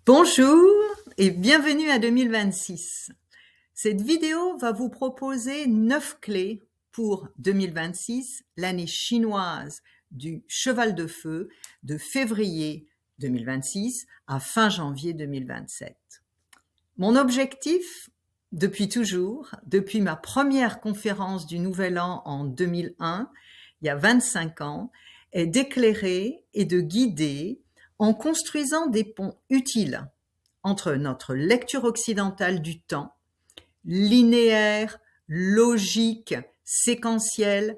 Bonjour et bienvenue à 2026. Cette vidéo va vous proposer 9 clés pour 2026, l'année chinoise du cheval de feu de février 2026 à fin janvier 2027. Mon objectif, depuis toujours, depuis ma première conférence du Nouvel An en 2001, il y a 25 ans, est d'éclairer et de guider en construisant des ponts utiles entre notre lecture occidentale du temps, linéaire, logique, séquentielle,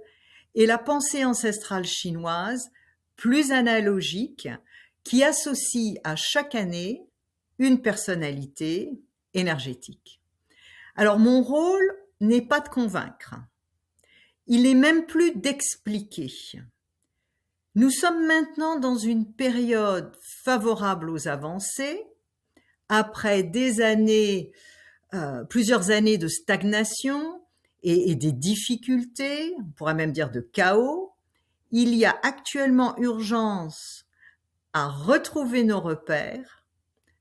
et la pensée ancestrale chinoise, plus analogique, qui associe à chaque année une personnalité énergétique. Alors mon rôle n'est pas de convaincre, il n'est même plus d'expliquer. Nous sommes maintenant dans une période favorable aux avancées, après des années, plusieurs années de stagnation et des difficultés, on pourrait même dire de chaos. Il y a actuellement urgence à retrouver nos repères,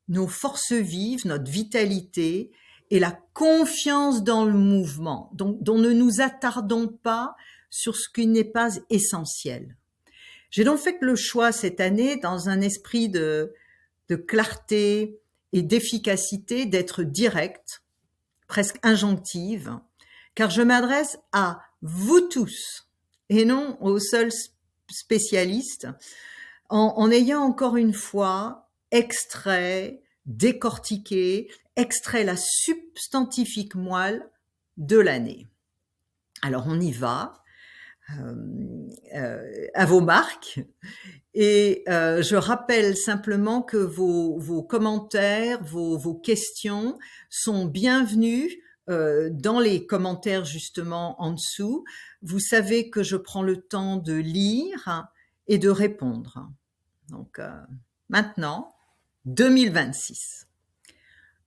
nos forces vives, notre vitalité et la confiance dans le mouvement, dont ne nous attardons pas sur ce qui n'est pas essentiel. J'ai donc fait le choix cette année, dans un esprit de clarté et d'efficacité, d'être directe, presque injonctive, car je m'adresse à vous tous et non aux seuls spécialistes, en ayant encore une fois extrait, décortiqué, extrait la substantifique moelle de l'année. Alors on y va. À vos marques et je rappelle simplement que vos commentaires, vos questions sont bienvenus dans les commentaires justement en dessous. Vous savez que je prends le temps de lire et de répondre. Donc maintenant, 2026.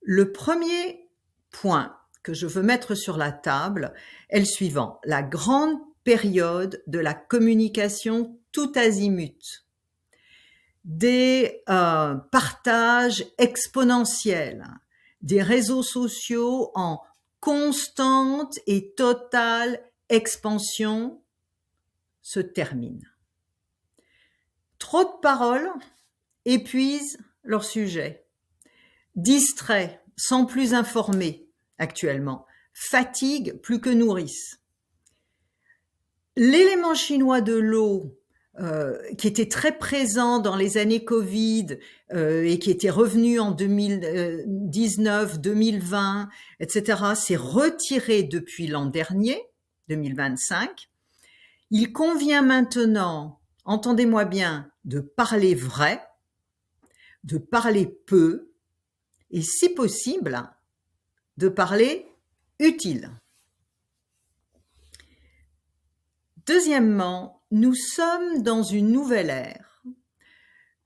Le premier point que je veux mettre sur la table est le suivant: la grande période de la communication tout azimut, des partages exponentiels, des réseaux sociaux en constante et totale expansion se termine. Trop de paroles épuisent leur sujet, distraient sans plus informer actuellement, fatiguent plus que nourrissent. L'élément chinois de l'eau, qui était très présent dans les années Covid et qui était revenu en 2019, 2020, etc., s'est retiré depuis l'an dernier, 2025. Il convient maintenant, entendez-moi bien, de parler vrai, de parler peu et, si possible, de parler utile. Deuxièmement, nous sommes dans une nouvelle ère,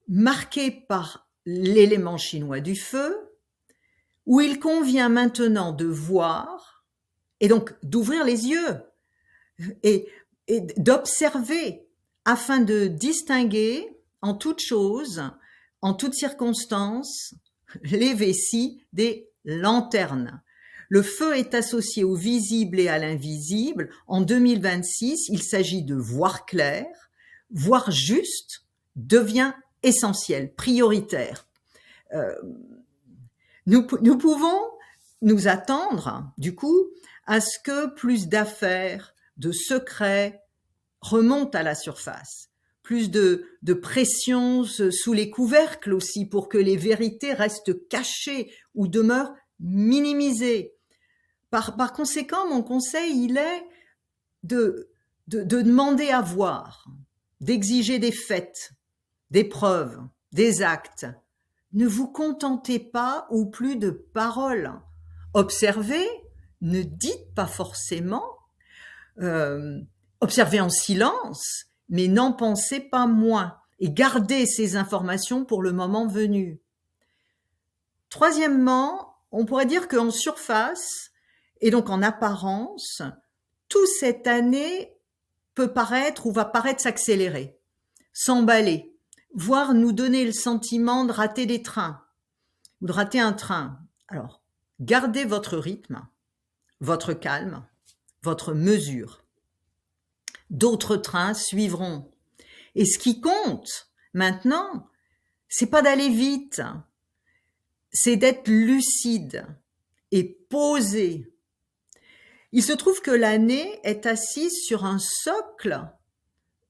marquée par l'élément chinois du feu, où il convient maintenant de voir, et donc d'ouvrir les yeux, et d'observer, afin de distinguer en toute chose, en toutes circonstances, les vessies des lanternes. Le feu est associé au visible et à l'invisible. En 2026, il s'agit de voir clair, voir juste devient essentiel, prioritaire. Nous pouvons nous attendre, du coup, à ce que plus d'affaires, de secrets remontent à la surface, plus de pression sous les couvercles aussi, pour que les vérités restent cachées ou demeurent minimisées. Par conséquent, mon conseil, il est de demander à voir, d'exiger des faits, des preuves, des actes. Ne vous contentez pas ou plus de paroles. Observez, ne dites pas forcément. Observez en silence, mais n'en pensez pas moins. Et gardez ces informations pour le moment venu. Troisièmement, on pourrait dire qu'en surface, et donc en apparence, tout cette année peut paraître ou va paraître s'accélérer, s'emballer, voire nous donner le sentiment de rater des trains. ou de rater un train. Alors, gardez votre rythme, votre calme, votre mesure. D'autres trains suivront. Et ce qui compte maintenant, c'est pas d'aller vite, c'est d'être lucide et posé. Il se trouve que l'année est assise sur un socle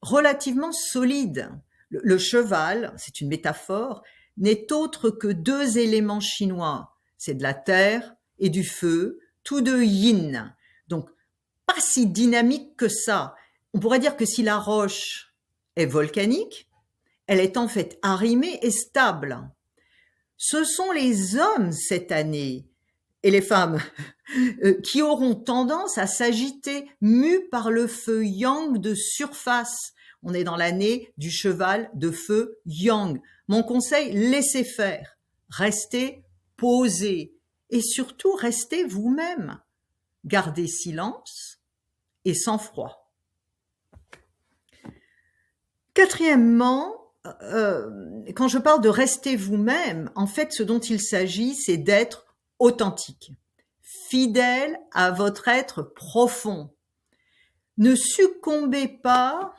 relativement solide. Le cheval, c'est une métaphore, n'est autre que deux éléments chinois. C'est de la terre et du feu, tous deux yin. Donc, pas si dynamique que ça. On pourrait dire que si la roche est volcanique, elle est en fait arrimée et stable. Ce sont les hommes cette année, et les femmes, qui auront tendance à s'agiter, mus par le feu yang de surface. On est dans l'année du cheval de feu yang. Mon conseil, laissez faire. Restez posé. Et surtout, restez vous-même. Gardez silence et sang-froid. Quatrièmement, quand je parle de rester vous-même, en fait, ce dont il s'agit, c'est d'être authentique, fidèle à votre être profond. Ne succombez pas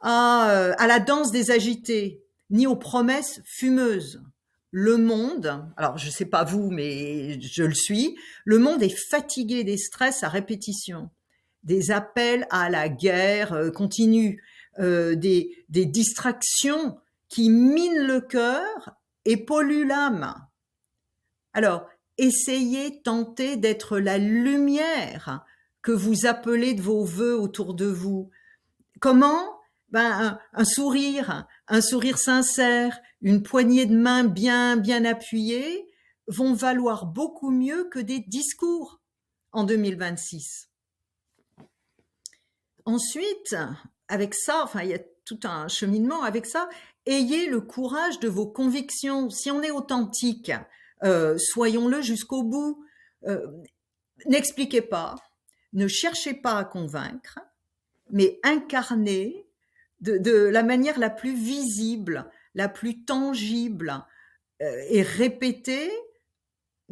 à la danse des agités, ni aux promesses fumeuses. Le monde, alors je ne sais pas vous, mais je le suis, le monde est fatigué des stress à répétition, des appels à la guerre continue, des distractions qui minent le cœur et polluent l'âme. Alors, essayez, tentez d'être la lumière que vous appelez de vos vœux autour de vous. Comment ? Un sourire sincère, une poignée de main bien appuyée vont valoir beaucoup mieux que des discours en 2026. Ensuite, avec ça, il y a tout un cheminement avec ça, ayez le courage de vos convictions. Si on est authentique, soyons-le jusqu'au bout. N'expliquez pas, ne cherchez pas à convaincre, mais incarnez de la manière la plus visible, la plus tangible, et répétez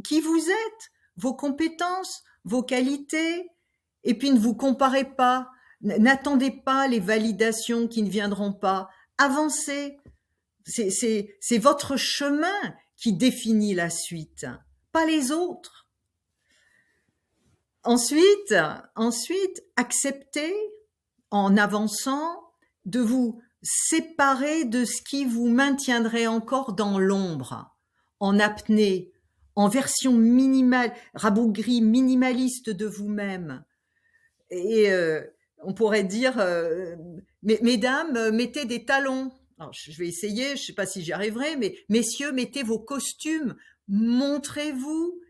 qui vous êtes, vos compétences, vos qualités, et puis ne vous comparez pas, n'attendez pas les validations qui ne viendront pas, avancez. C'est votre chemin qui définit la suite, pas les autres. Ensuite, acceptez, en avançant, de vous séparer de ce qui vous maintiendrait encore dans l'ombre, en apnée, en version minimale, rabougrie, minimaliste de vous-même. Et on pourrait dire, mesdames, mettez des talons. Alors, je vais essayer, je ne sais pas si j'y arriverai, mais messieurs, mettez vos costumes, montrez-vous,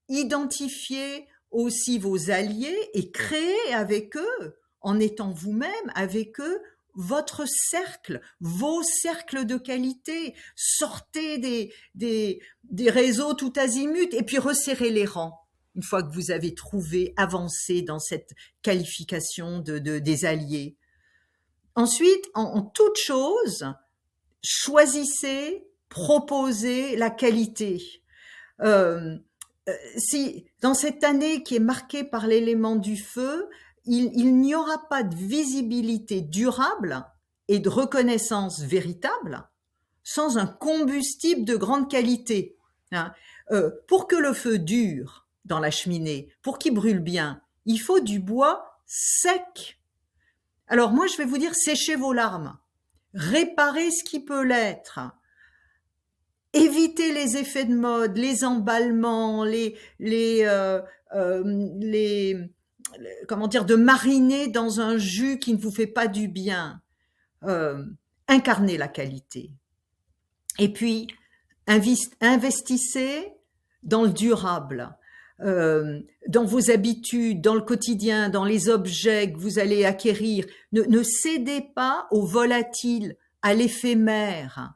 identifiez aussi vos alliés et créez avec eux, en étant vous-même avec eux, votre cercle, vos cercles de qualité. Sortez des réseaux tout azimut et puis resserrez les rangs. Une fois que vous avez trouvé, avancé dans cette qualification des alliés. Ensuite, en toute chose, choisissez, proposez la qualité. Si dans cette année qui est marquée par l'élément du feu, il n'y aura pas de visibilité durable et de reconnaissance véritable sans un combustible de grande qualité. Pour que le feu dure dans la cheminée, pour qu'il brûle bien, il faut du bois sec. Alors moi, je vais vous dire, séchez vos larmes, réparez ce qui peut l'être, évitez les effets de mode, les emballements, comment dire, de mariner dans un jus qui ne vous fait pas du bien. Incarnez la qualité. Et puis, investissez dans le durable, dans vos habitudes, dans le quotidien, dans les objets que vous allez acquérir. Ne cédez pas au volatile, à l'éphémère.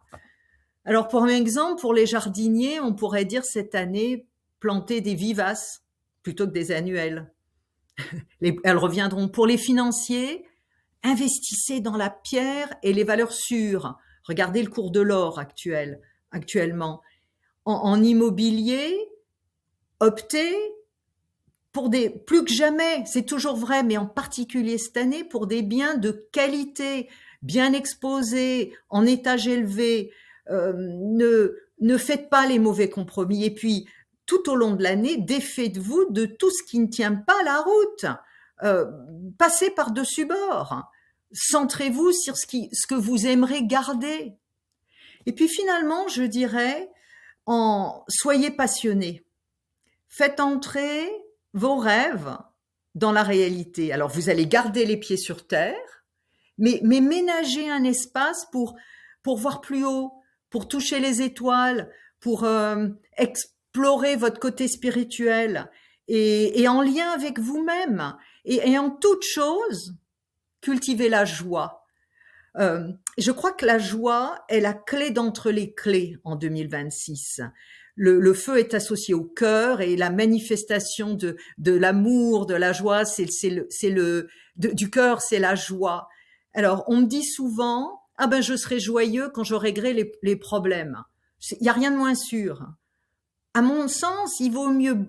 Alors, pour un exemple, pour les jardiniers, on pourrait dire cette année, planter des vivaces plutôt que des annuelles. Elles reviendront. Pour les financiers, investissez dans la pierre et les valeurs sûres. Regardez le cours de l'or actuellement. en immobilier, optez pour plus que jamais, c'est toujours vrai, mais en particulier cette année, pour des biens de qualité, bien exposés, en étage élevé. Ne faites pas les mauvais compromis. Et puis, tout au long de l'année, défaites-vous de tout ce qui ne tient pas la route. Passez par-dessus bord. Centrez-vous sur ce que vous aimerez garder. Et puis finalement, je dirais, soyez passionnés. Faites entrer vos rêves dans la réalité. Alors, vous allez garder les pieds sur terre, mais ménagez un espace pour voir plus haut, pour toucher les étoiles, pour explorer votre côté spirituel et en lien avec vous-même. Et en toute chose, cultivez la joie. Je crois que la joie est la clé d'entre les clés en 2026. Le feu est associé au cœur et la manifestation de l'amour, de la joie, du cœur, c'est la joie. Alors, on me dit souvent, ah ben, je serai joyeux quand je réglerai les problèmes. Il n'y a rien de moins sûr. À mon sens, il vaut mieux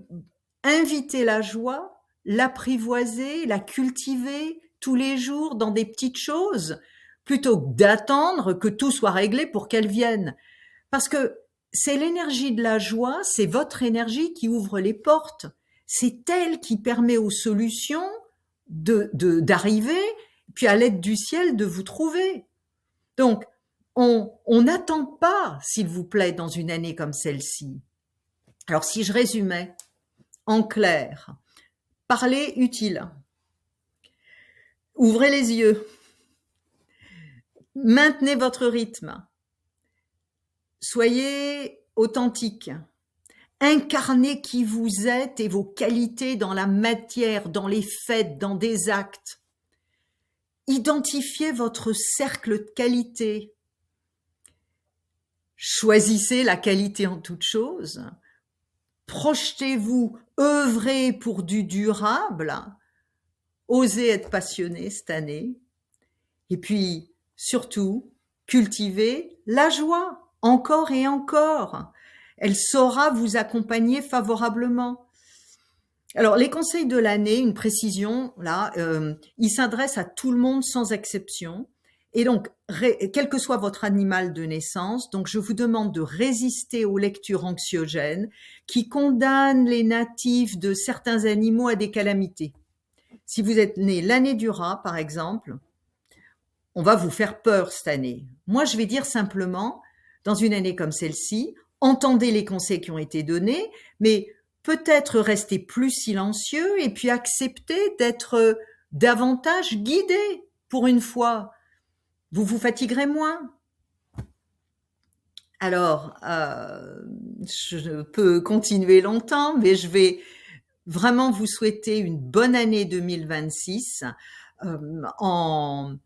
inviter la joie, l'apprivoiser, la cultiver tous les jours dans des petites choses, plutôt que d'attendre que tout soit réglé pour qu'elle vienne. Parce que c'est l'énergie de la joie, c'est votre énergie qui ouvre les portes. C'est elle qui permet aux solutions d'arriver, puis à l'aide du ciel de vous trouver. Donc, on n'attend pas, s'il vous plaît, dans une année comme celle-ci. Alors, si je résumais, en clair, parler utile. Ouvrez les yeux. Maintenez votre rythme. Soyez authentique. Incarnez qui vous êtes et vos qualités dans la matière, dans les faits, dans des actes. Identifiez votre cercle de qualité. Choisissez la qualité en toute chose. Projetez-vous, œuvrez pour du durable. Osez être passionné cette année. Et puis, surtout, cultivez la joie. Encore et encore. Elle saura vous accompagner favorablement. Alors, les conseils de l'année, une précision, là, ils s'adressent à tout le monde sans exception. Et donc, quel que soit votre animal de naissance, donc je vous demande de résister aux lectures anxiogènes qui condamnent les natifs de certains animaux à des calamités. Si vous êtes né l'année du rat, par exemple, on va vous faire peur cette année. Moi, je vais dire simplement, dans une année comme celle-ci, entendez les conseils qui ont été donnés, mais peut-être restez plus silencieux et puis acceptez d'être davantage guidé pour une fois. Vous vous fatiguerez moins. Alors, je peux continuer longtemps, mais je vais vraiment vous souhaiter une bonne année 2026 en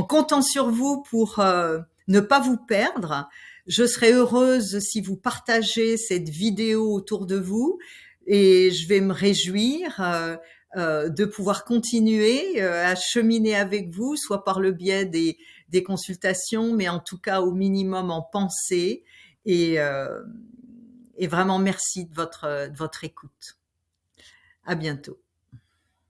comptant sur vous pour ne pas vous perdre. Je serai heureuse si vous partagez cette vidéo autour de vous et je vais me réjouir de pouvoir continuer à cheminer avec vous, soit par le biais des consultations, mais en tout cas au minimum en pensée. Et vraiment merci de votre écoute. À bientôt.